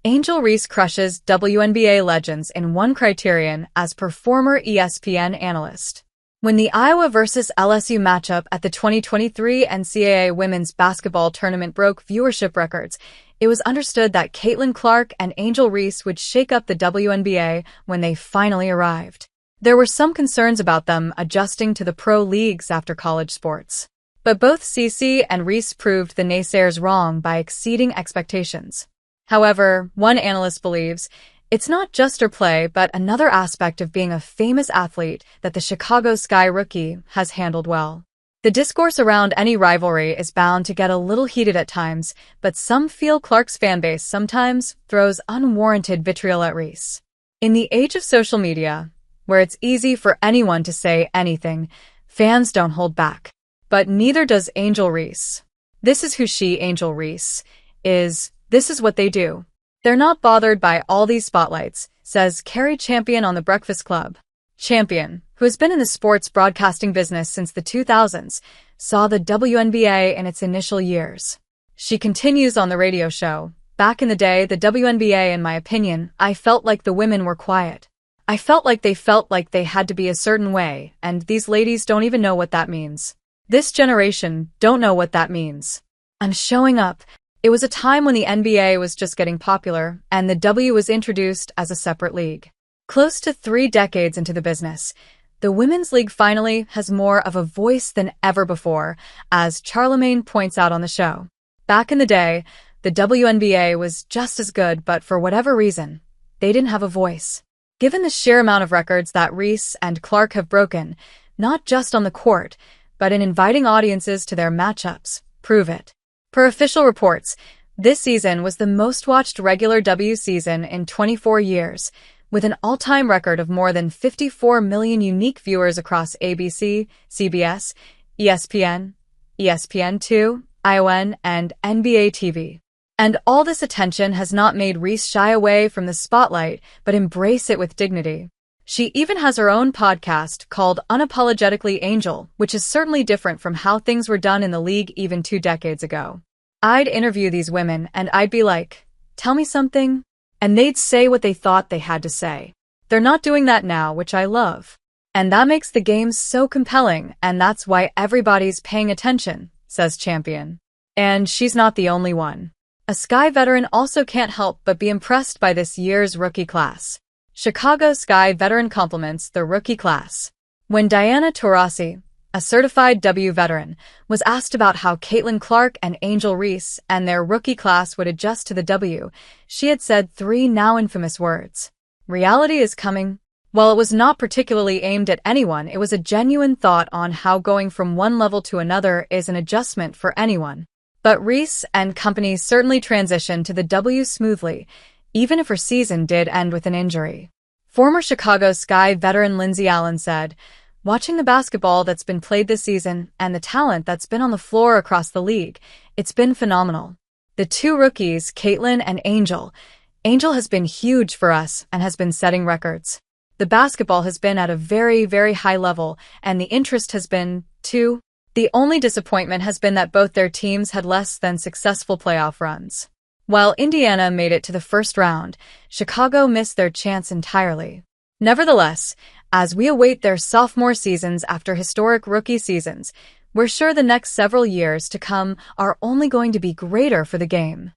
Angel Reese crushes WNBA legends in one Criterion as per former ESPN analyst. When the Iowa vs. LSU matchup at the 2023 NCAA Women's Basketball Tournament broke viewership records, it was understood that Caitlin Clark and Angel Reese would shake up the WNBA when they finally arrived. There were some concerns about them adjusting to the pro leagues after college sports. But both CC and Reese proved the naysayers wrong by exceeding expectations. However, one analyst believes it's not just her play, but another aspect of being a famous athlete that the Chicago Sky rookie has handled well. The discourse around any rivalry is bound to get a little heated at times, but some feel Clark's fanbase sometimes throws unwarranted vitriol at Reese. In the age of social media, where it's easy for anyone to say anything, fans don't hold back. But neither does Angel Reese. This is who she, Angel Reese, is. This is what they do. They're not bothered by all these spotlights, says Carrie Champion on The Breakfast Club. Champion, who has been in the sports broadcasting business since the 2000s, saw the WNBA in its initial years. She continues on the radio show, "Back in the day, the WNBA, in my opinion, I felt like the women were quiet. I felt like they had to be a certain way, and these ladies don't even know what that means. This generation don't know what that means. I'm showing up." It was a time when the NBA was just getting popular, and the W was introduced as a separate league. Close to 3 decades into the business, the Women's League finally has more of a voice than ever before, as Charlemagne points out on the show. Back in the day, the WNBA was just as good, but for whatever reason, they didn't have a voice. Given the sheer amount of records that Reese and Clark have broken, not just on the court, but in inviting audiences to their matchups, prove it. Per official reports, this season was the most-watched regular W season in 24 years, with an all-time record of more than 54 million unique viewers across ABC, CBS, ESPN, ESPN2, ION, and NBA TV. And all this attention has not made Reese shy away from the spotlight, but embrace it with dignity. She even has her own podcast called Unapologetically Angel, which is certainly different from how things were done in the league even 2 decades ago. I'd interview these women and I'd be like, "Tell me something," and they'd say what they thought they had to say. They're not doing that now, which I love. And that makes the game so compelling, and that's why everybody's paying attention, says Champion. And she's not the only one. A Sky veteran also can't help but be impressed by this year's rookie class. Chicago Sky veteran compliments the rookie class. When Diana Taurasi, a certified W veteran, was asked about how Caitlin Clark and Angel Reese and their rookie class would adjust to the W, she had said 3 now infamous words. "Reality is coming." While it was not particularly aimed at anyone, it was a genuine thought on how going from one level to another is an adjustment for anyone. But Reese and company certainly transitioned to the W smoothly, even if her season did end with an injury. Former Chicago Sky veteran Lindsay Allen said, "Watching the basketball that's been played this season and the talent that's been on the floor across the league, it's been phenomenal. The 2 rookies, Caitlin and Angel has been huge for us and has been setting records. The basketball has been at a very, very high level, and the interest has been, too. The only disappointment has been that both their teams had less than successful playoff runs. While Indiana made it to the first round, Chicago missed their chance entirely. Nevertheless, as we await their sophomore seasons after historic rookie seasons, we're sure the next several years to come are only going to be greater for the game."